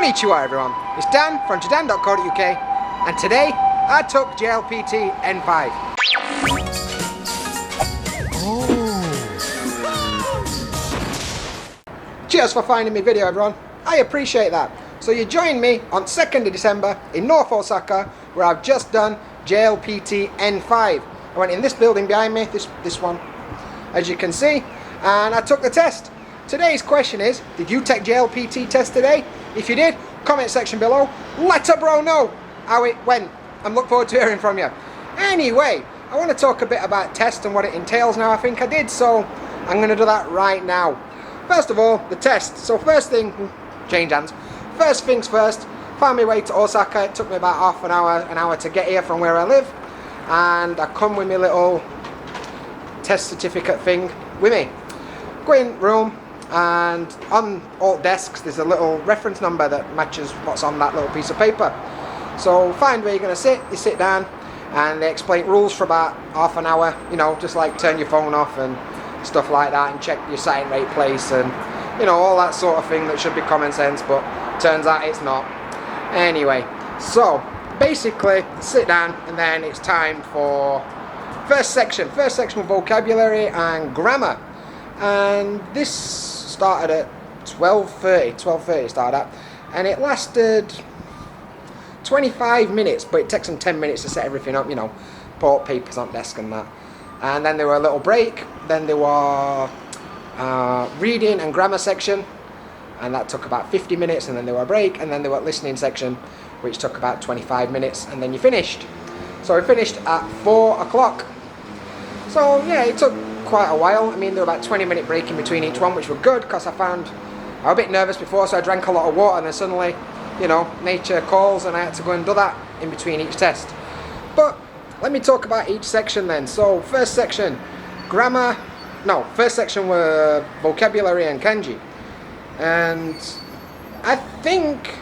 Konnichiwa everyone, it's Dan from JaDan.co.uk and today I took JLPT N5. Cheers for finding my video everyone, I appreciate that. So you joined me on 2nd of December in North Osaka where I've just done JLPT N5. I went in this building behind me, this one, as you can see, and I took the test. Today's question is, did you take JLPT test today? If you did, comment section below, let a bro know how it went. I'm looking forward to hearing from you. Anyway, I want to talk a bit about test and what it entails now. I think I did, so I'm going to do that right now. First of all, the test. So first thing, change hands. First things first, found my way to Osaka. It took me about half an hour to get here from where I live. And I come with my little test certificate thing with me. Go in room. And on all desks there's a little reference number that matches what's on that little piece of paper. So find where you're going to sit, you sit down and they explain rules for about half an hour, you know, just like turn your phone off and stuff like that and check your sat in right place and, you know, all that sort of thing that should be common sense, but turns out it's not. Anyway, so basically sit down and then it's time for first section with vocabulary and grammar, and this started at 12:30 started at, and it lasted 25 minutes, but it takes them 10 minutes to set everything up, you know, put papers on desk and that. And then there were a little break, then there were reading and grammar section, and that took about 50 minutes, and then there were a break, and then there were listening section, which took about 25 minutes, and then you finished. So we finished at 4 o'clock. So yeah, it took quite a while. I mean, there were about 20-minute break in between each one, which were good because I was a bit nervous before, so I drank a lot of water, and then suddenly, you know, nature calls and I had to go and do that in between each test. But let me talk about each section then. So first section, first section were vocabulary and kanji, and I think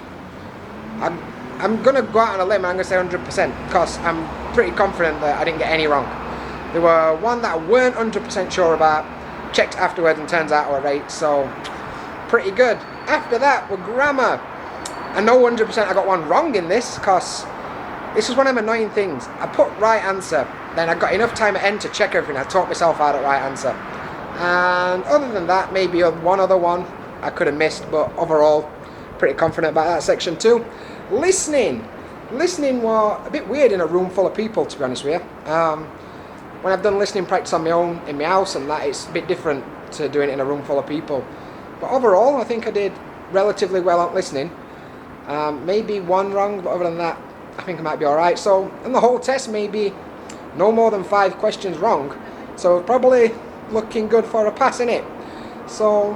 I'm gonna go out on a limb and I'm gonna say 100% because I'm pretty confident that I didn't get any wrong. There were one that I weren't 100% sure about, checked afterwards and turns out alright, so pretty good. After that were grammar. I know 100% I got one wrong in this because this is one of them annoying things. I put right answer, then I got enough time at end to check everything. I taught myself out at right answer. And other than that, maybe one other one I could have missed, but overall, pretty confident about that section too. Listening. Listening was a bit weird in a room full of people, to be honest with you. When I've done listening practice on my own in my house and that, it's a bit different to doing it in a room full of people. But overall, I think I did relatively well at listening. Maybe one wrong, but other than that, I think I might be alright. So, in the whole test, maybe no more than 5 questions wrong. So, probably looking good for a pass in it. So,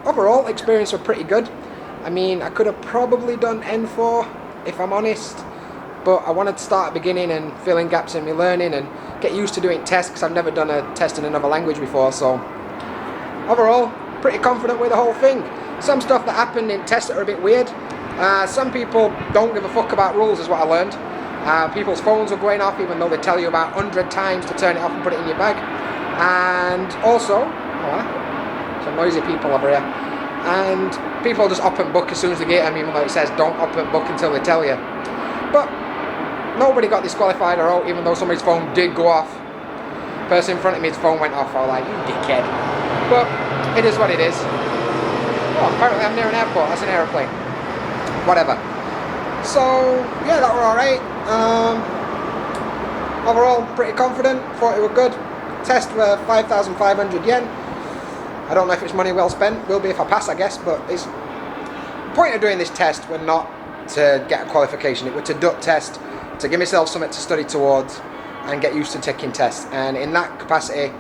overall, experience was pretty good. I mean, I could have probably done N4, if I'm honest. But I wanted to start at the beginning and fill in gaps in my learning and get used to doing tests because I've never done a test in another language before. So overall, pretty confident with the whole thing. Some stuff that happened in tests that are a bit weird. Some people don't give a fuck about rules is what I learned. People's phones were going off even though they tell you about 100 times to turn it off and put it in your bag. And also, some noisy people over here. And people just up and book as soon as they get them, even though it says don't up and book until they tell you. But nobody got disqualified or out, even though somebody's phone did go off. Person in front of me's phone went off. I was like, you dickhead. But it is what it is. Oh, apparently I'm near an airport. That's an aeroplane. Whatever. So yeah, that were alright. Overall, pretty confident. Thought it were good. Test were 5,500 yen. I don't know if it's money well spent. Will be if I pass, I guess. But it's the point of doing this test were not to get a qualification. It was to duck test, to give myself something to study towards and get used to taking tests, and in that capacity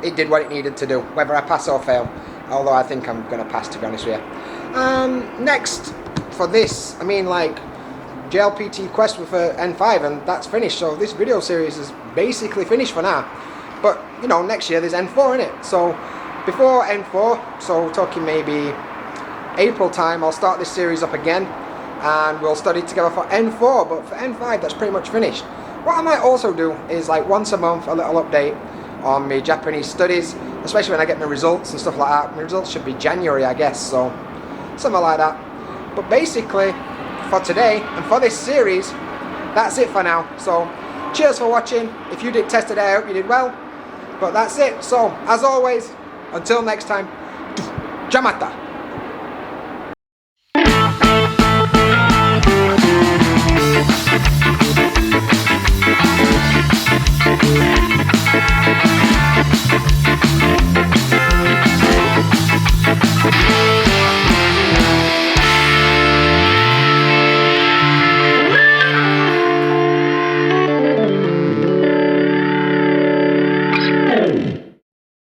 it did what it needed to do, whether I pass or fail, although I think I'm going to pass, to be honest with you. Next for this, I mean, like JLPT quest with N5, and that's finished, so this video series is basically finished for now. But you know, next year there's N4 in it, so before N4, so talking maybe April time, I'll start this series up again and we'll study together for N4, but for N5 that's pretty much finished. What I might also do is like once a month a little update on my Japanese studies, especially when I get my results and stuff like that. My results should be January, I guess, so something like that. But basically, for today and for this series, that's it for now. So cheers for watching. If you did test today, I hope you did well. But that's it. So as always, until next time, Jamata.